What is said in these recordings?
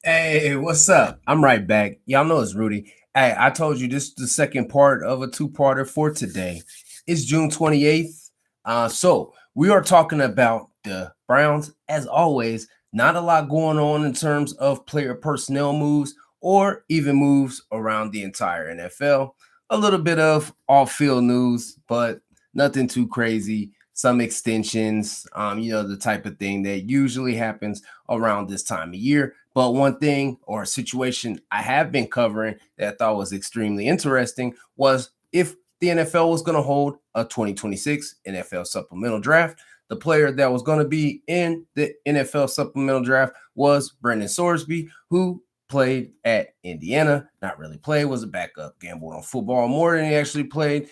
Hey, what's up? I'm right back. Y'all know it's Rudy. Hey, I told you this is the second part of a two-parter for today. It's June 28th. So we are talking about the Browns. As always, not a lot going on in terms of player personnel moves or even moves around the entire NFL. A little bit of off-field news, but nothing too crazy. Some extensions, the type of thing that usually happens around this time of year. But one thing or a situation I have been covering that I thought was extremely interesting was if the NFL was going to hold a 2026 NFL supplemental draft. The player that was going to be in the NFL supplemental draft was Brendan Sorsby, who played at Indiana. Not really played, was a backup, gambled on football more than he actually played.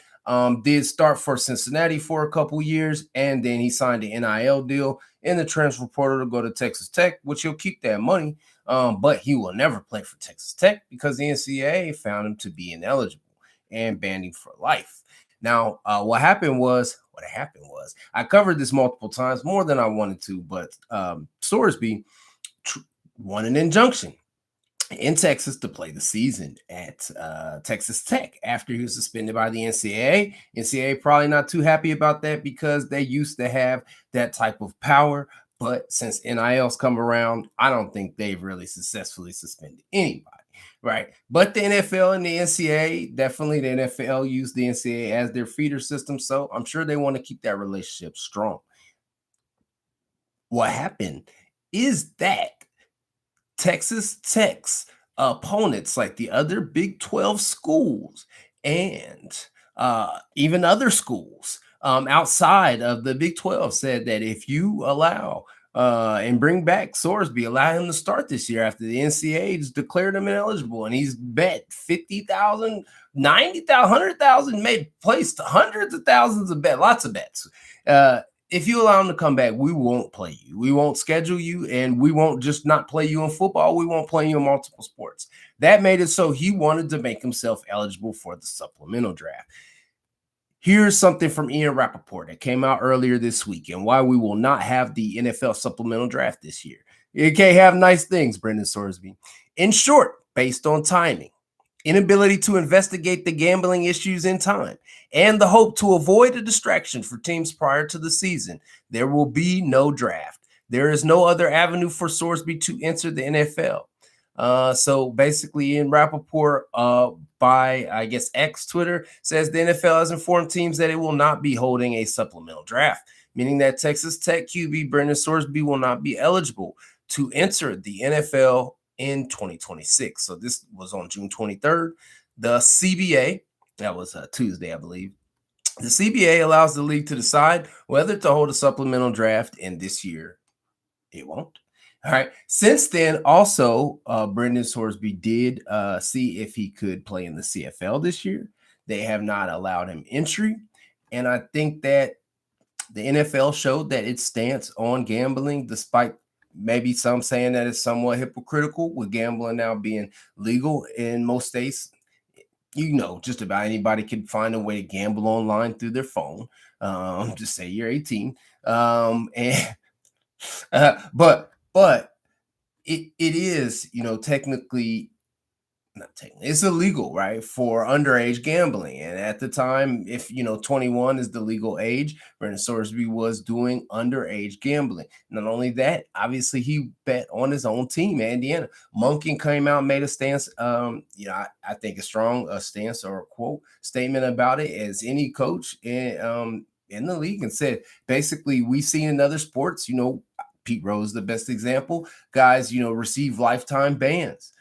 Did start for Cincinnati for a couple years, and then he signed an NIL deal in the transfer portal to go to Texas Tech, which he'll keep that money. But he will never play for Texas Tech because the NCAA found him to be ineligible and banned him for life. Now, what happened was I covered this multiple times, more than I wanted to, but Sorsby won an injunction in Texas to play the season at Texas Tech after he was suspended by the NCAA. NCAA probably not too happy about that because they used to have that type of power. But since NIL's come around, I don't think they've really successfully suspended anybody, right? But the NFL and the NCAA, definitely the NFL used the NCAA as their feeder system. So I'm sure they want to keep that relationship strong. What happened is that Texas Tech's opponents, like the other Big 12 schools and even other schools outside of the Big 12, said that if you allow and bring back Sorsby, allow him to start this year after the NCAA declared him ineligible, and he's bet 50,000, 90,000, 100,000, made placed hundreds of thousands of bets, lots of bets. If you allow him to come back, we won't play you. We won't schedule you, and we won't just not play you in football. We won't play you in multiple sports. That made it so he wanted to make himself eligible for the supplemental draft. Here's something from Ian Rappaport that came out earlier this week and why we will not have the NFL supplemental draft this year. You can't have nice things, Brendan Sorsby. In short, based on timing, inability to investigate the gambling issues in time, and the hope to avoid a distraction for teams prior to the season, there will be no draft. There is no other avenue for Sorsby to enter the NFL. So basically, in Rappaport, by I guess X Twitter, says the NFL has informed teams that it will not be holding a supplemental draft, meaning that Texas Tech QB Brendan Sorsby will not be eligible to enter the NFL in 2026. So this was on June 23rd. The CBA, that was Tuesday, I believe. The CBA allows the league to decide whether to hold a supplemental draft, and this year it won't. All right. Since then, also, Brendan Sorsby did see if he could play in the CFL this year. They have not allowed him entry. And I think that the NFL showed that its stance on gambling, despite maybe some saying that it's somewhat hypocritical with gambling now being legal in most states. Just about anybody can find a way to gamble online through their phone. Just say you're 18. But it is, technically, not technically, it's illegal, right, for underage gambling. And at the time, if 21 is the legal age, Brendan Sorsby was doing underage gambling. Not only that, obviously he bet on his own team, Indiana. Monken came out and made a stance. I think a strong stance or a quote statement about it as any coach in the league, and said basically we've seen in other sports, Pete Rose, the best example, guys, receive lifetime bans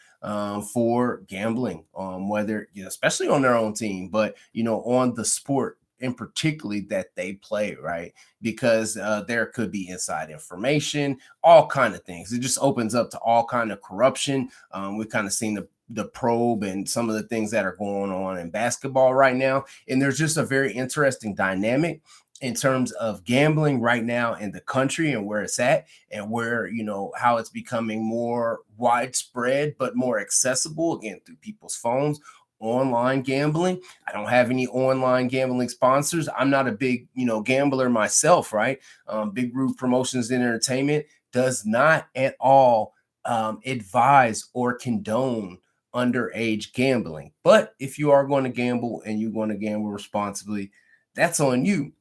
for gambling, whether, especially on their own team, but, on the sport in particularly that they play, right? Because there could be inside information, all kind of things. It just opens up to all kind of corruption. We've kind of seen the probe and some of the things that are going on in basketball right now. And there's just a very interesting dynamic. in terms of gambling right now in the country and where it's at and where, how it's becoming more widespread but more accessible again through people's phones. Online gambling. I don't have any online gambling sponsors. I'm not a big, gambler myself, right? Big Root Promotions and Entertainment does not at all advise or condone underage gambling. But if you are going to gamble and you're going to gamble responsibly, that's on you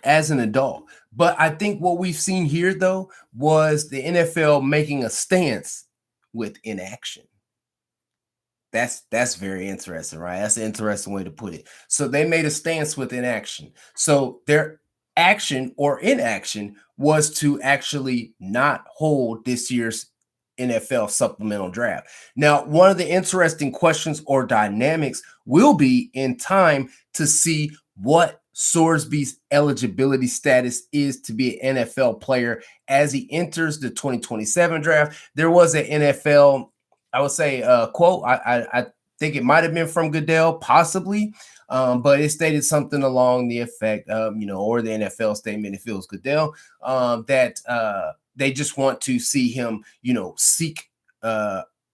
as an adult. But I think what we've seen here, though, was the NFL making a stance with inaction. That's very interesting, right? That's an interesting way to put it. So they made a stance with inaction. So their action or inaction was to actually not hold this year's NFL supplemental draft. Now, one of the interesting questions or dynamics will be in time to see what Sorsby's eligibility status is to be an NFL player as he enters the 2027 draft. There was an NFL, I would say, quote. I think it might have been from Goodell, possibly, but it stated something along the effect of, or the NFL statement, if it was Goodell, that they just want to see him, seek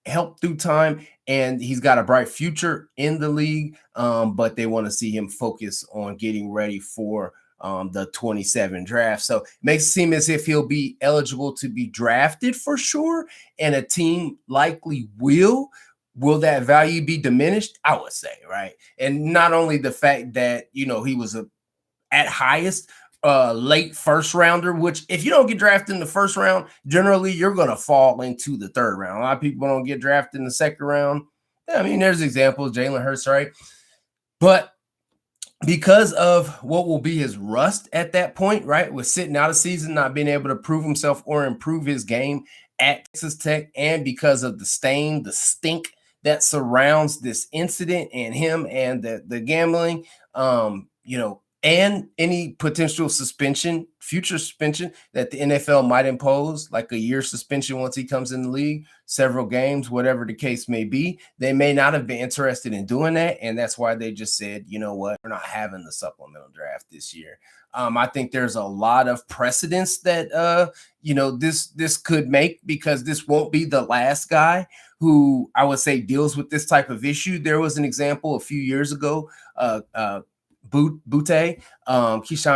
help through time, and he's got a bright future in the league, but they want to see him focus on getting ready for the 27 draft. So it makes it seem as if he'll be eligible to be drafted for sure, and a team likely will. Will that value be diminished? I would say, right? And not only the fact that, he was at highest late first rounder, which if you don't get drafted in the first round, generally you're going to fall into the third round. A lot of people don't get drafted in the second round. I mean, there's examples, Jalen Hurts, right? But because of what will be his rust at that point, right? With sitting out a season, not being able to prove himself or improve his game at Texas Tech, and because of the stain, the stink that surrounds this incident and him and the gambling, and any potential suspension, future suspension that the NFL might impose, like a year suspension once he comes in the league, several games, whatever the case may be. They may not have been interested in doing that, and that's why they just said, you know what, we're not having the supplemental draft this year. I think there's a lot of precedence that this could make, because this won't be the last guy who I would say deals with this type of issue. There was an example a few years ago, Keyshawn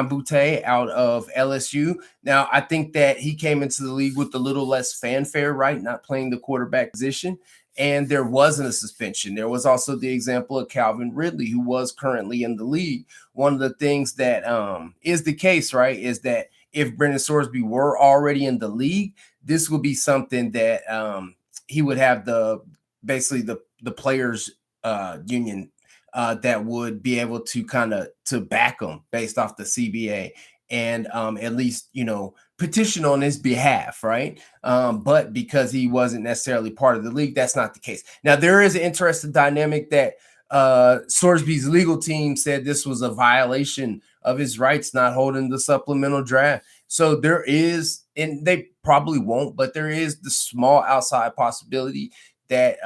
Boutte out of LSU. Now, I think that he came into the league with a little less fanfare, right? Not playing the quarterback position. And there wasn't a suspension. There was also the example of Calvin Ridley, who was currently in the league. One of the things that is the case, right, is that if Brendan Sorsby were already in the league, this would be something that he would have the players union that would be able to to back him based off the CBA, and at least petition on his behalf, right? But because he wasn't necessarily part of the league, that's not the case. Now, there is an interesting dynamic that Sorsby's legal team said this was a violation of his rights not holding the supplemental draft. So there is, and they probably won't, but there is the small outside possibility that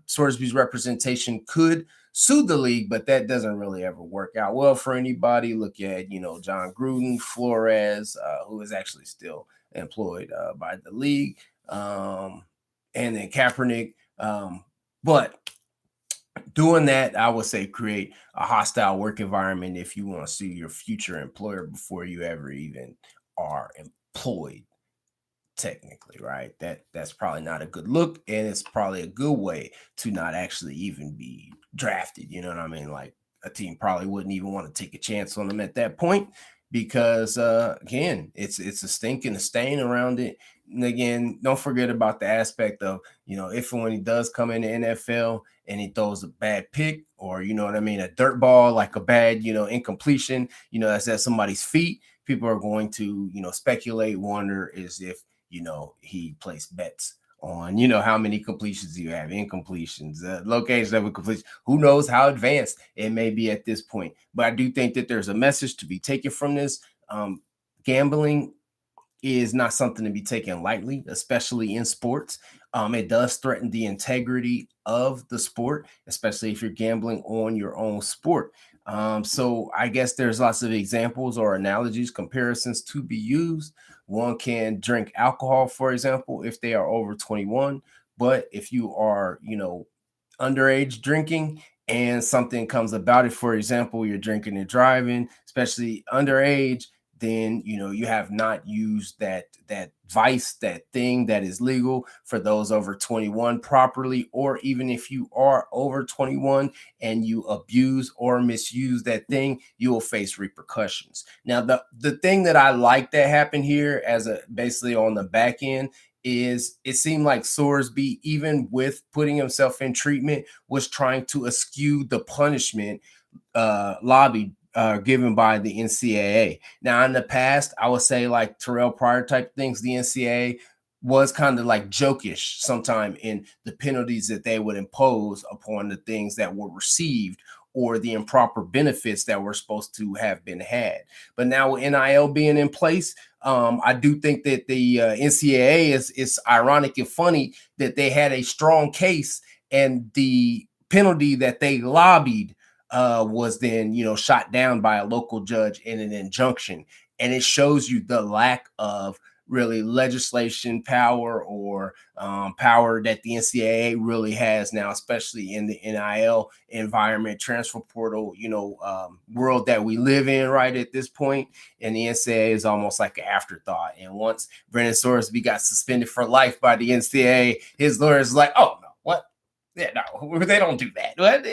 Sorsby's representation could sue the league, but that doesn't really ever work out well for anybody. Look at, John Gruden, Flores, who is actually still employed by the league, and then Kaepernick. But doing that, I would say, create a hostile work environment if you want to sue your future employer before you ever even are employed. Technically, right? That's probably not a good look, and it's probably a good way to not actually even be drafted. You know what I mean? Like, a team probably wouldn't even want to take a chance on them at that point, because again, it's a stink and a stain around it. And again, don't forget about the aspect of, if and when he does come in the NFL and he throws a bad pick, or a dirt ball, like a bad incompletion, that's at somebody's feet, people are going to speculate, wonder as if he placed bets on, how many completions you have, incompletions, location of a completion. Who knows how advanced it may be at this point. But I do think that there's a message to be taken from this. Gambling is not something to be taken lightly, especially in sports. It does threaten the integrity of the sport, especially if you're gambling on your own sport. So I guess there's lots of examples or analogies, comparisons to be used. One can drink alcohol, for example, if they are over 21. But if you are, underage drinking and something comes about it, for example, you're drinking and driving, especially underage, then you have not used that vice, that thing that is legal for those over 21 properly. Or even if you are over 21 and you abuse or misuse that thing, you will face repercussions. Now, the thing that I like that happened here, as a basically on the back end, is it seemed like Sorsby, even with putting himself in treatment, was trying to eschew the punishment lobby given by the NCAA. Now, in the past, I would say like Terrell Pryor type things, the NCAA was kind of like jokish sometime in the penalties that they would impose upon the things that were received or the improper benefits that were supposed to have been had. But now with NIL being in place, I do think that the NCAA is ironic and funny that they had a strong case, and the penalty that they lobbied was then shot down by a local judge in an injunction. And it shows you the lack of really legislation power or power that the NCAA really has now, especially in the NIL environment, transfer portal, world that we live in right at this point. And the NCAA is almost like an afterthought. And once Brendan Sorsby got suspended for life by the NCAA, his lawyers like, oh no, what? Yeah, no, they don't do that. What?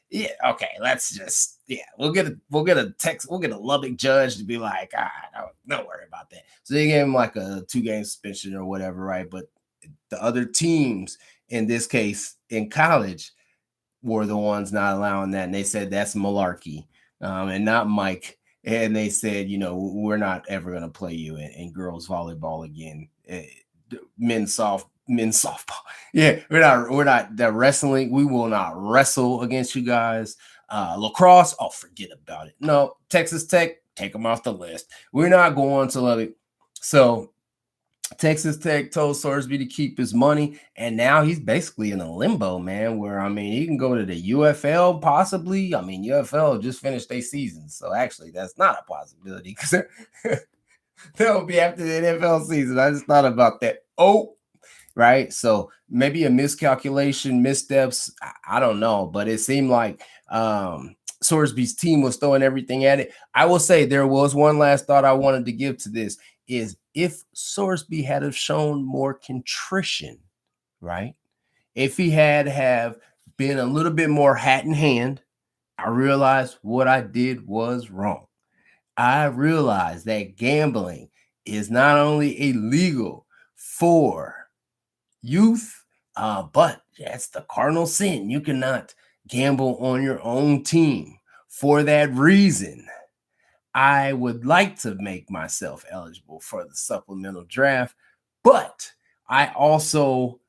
Yeah, okay, let's just we'll get a text, we'll get a Lubbock judge to be like, don't worry about that. So they gave him like a 2-game suspension or whatever, right? But the other teams, in this case in college, were the ones not allowing that, and they said that's malarkey, and not Mike. And they said, we're not ever going to play you in girls volleyball again. Men's softball. Yeah, we're not the wrestling. We will not wrestle against you guys. Lacrosse, oh, forget about it. No, Texas Tech, take them off the list. We're not going to Lubbock. So Texas Tech told Sorsby to keep his money, and now he's basically in a limbo, man, where, he can go to the UFL possibly. UFL just finished their season, so actually that's not a possibility because they'll be after the NFL season. I just thought about that. Oh, right. So maybe a miscalculation, missteps. I don't know, but it seemed like Sorsby's team was throwing everything at it. I will say there was one last thought I wanted to give to this, is if Sorsby had have shown more contrition, right? If he had have been a little bit more hat in hand, I realized what I did was wrong. I realized that gambling is not only illegal for youth, but that's the cardinal sin. You cannot gamble on your own team. For that reason, I would like to make myself eligible for the supplemental draft, but I also,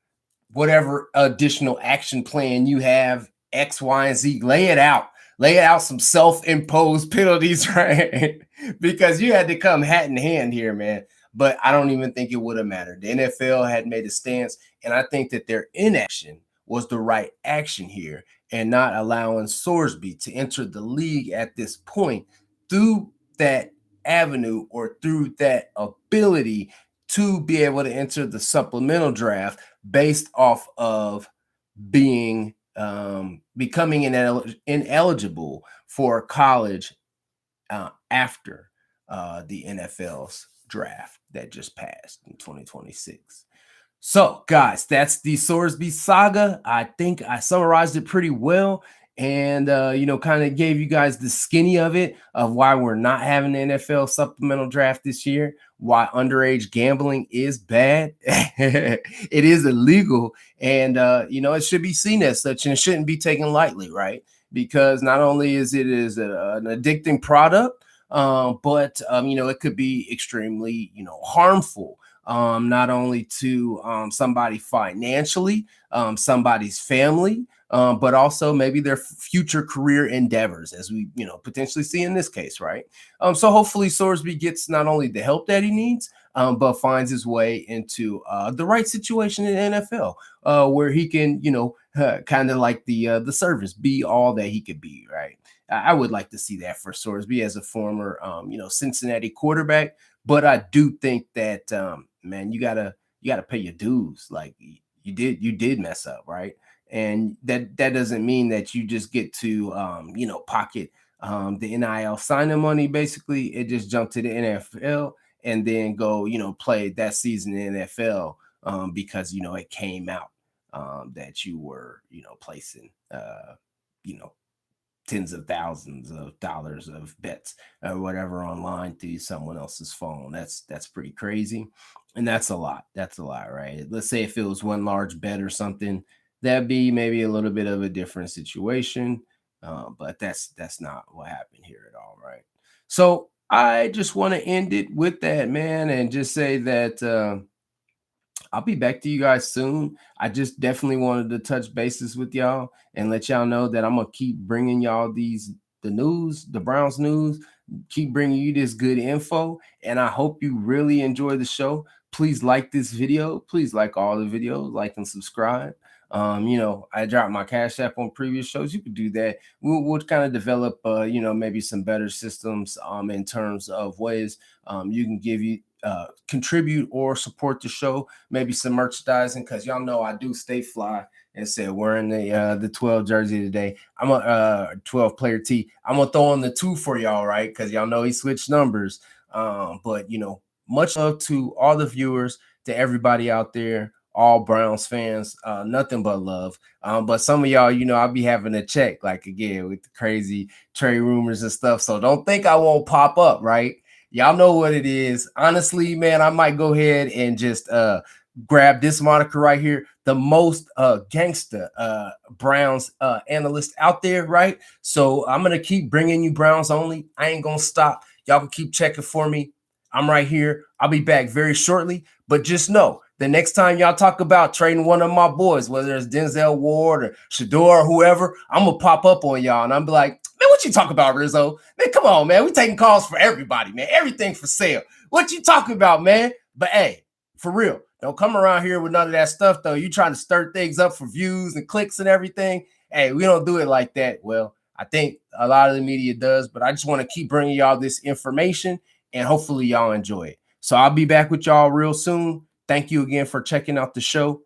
whatever additional action plan you have, X, Y, and Z, lay it out. Lay out some self-imposed penalties, right? Because you had to come hat in hand here, man. But I don't even think it would have mattered. The NFL had made a stance, and I think that their inaction was the right action here, and not allowing Sorsby to enter the league at this point through that avenue or through that ability to be able to enter the supplemental draft based off of being becoming ineligible for college after the NFL's draft that just passed in 2026. So, guys, that's the Sorsby saga. I think I summarized it pretty well, and kind of gave you guys the skinny of it, of why we're not having the NFL supplemental draft this year, why underage gambling is bad. It is illegal, and it should be seen as such, and it shouldn't be taken lightly, right? Because not only is it an addicting product, but it could be extremely harmful, not only to somebody financially, somebody's family, but also maybe their future career endeavors, as we potentially see in this case, right? So hopefully Sorsby gets not only the help that he needs, but finds his way into the right situation in the NFL, where he can kind of like the service, be all that he could be, right? I would like to see that for Sorsby as a former, Cincinnati quarterback. But I do think that, man, you gotta pay your dues. Like you did mess up, right? And that doesn't mean that you just get to, pocket the NIL signing money. Basically, it just jumped to the NFL and then go, play that season in the NFL, because it came out, that you were, placing, you know, tens of thousands of dollars of bets or whatever online through someone else's phone. That's pretty crazy. And that's a lot. That's a lot, right? Let's say if it was one large bet or something, that'd be maybe a little bit of a different situation. But that's not what happened here at all, right? So I just want to end it with that, man, and just say that, I'll be back to you guys soon. I just definitely wanted to touch bases with y'all and let y'all know that I'm gonna keep bringing y'all the news, the Browns news, keep bringing you this good info, and I hope you really enjoy the show. Please like this video. Please like all the videos, like and subscribe. I dropped my Cash App on previous shows. You could do that. We'll kind of develop, maybe some better systems, in terms of ways, you can contribute or support the show, maybe some merchandising, because y'all know I do stay fly and said wearing the 12 jersey today. I'm a 12 player tee. I'm gonna throw on the 2 for y'all, right? Because y'all know he switched numbers. But much love to all the viewers, to everybody out there, all Browns fans, nothing but love. But some of y'all, I'll be having to check, like, again, with the crazy trade rumors and stuff. So don't think I won't pop up, right? Y'all know what it is. Honestly, man, I might go ahead and just grab this moniker right here, the most gangster Browns analyst out there, right? So I'm gonna keep bringing you Browns only. I ain't gonna stop. Y'all can keep checking for me. I'm right here. I'll be back very shortly. But just know, the next time y'all talk about trading one of my boys, whether it's Denzel Ward or Shador or whoever, I'm gonna pop up on y'all and I'm be like, man, what you talking about, Rizzo? Man, come on, man. We taking calls for everybody, man. Everything for sale. What you talking about, man? But hey, for real, don't come around here with none of that stuff, though. You trying to stir things up for views and clicks and everything. Hey, we don't do it like that. Well, I think a lot of the media does, but I just want to keep bringing y'all this information and hopefully y'all enjoy it. So I'll be back with y'all real soon. Thank you again for checking out the show.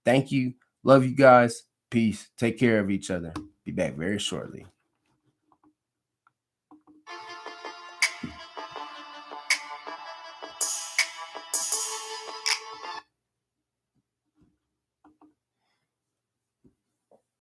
Thank you. Love you guys. Peace. Take care of each other. Be back very shortly.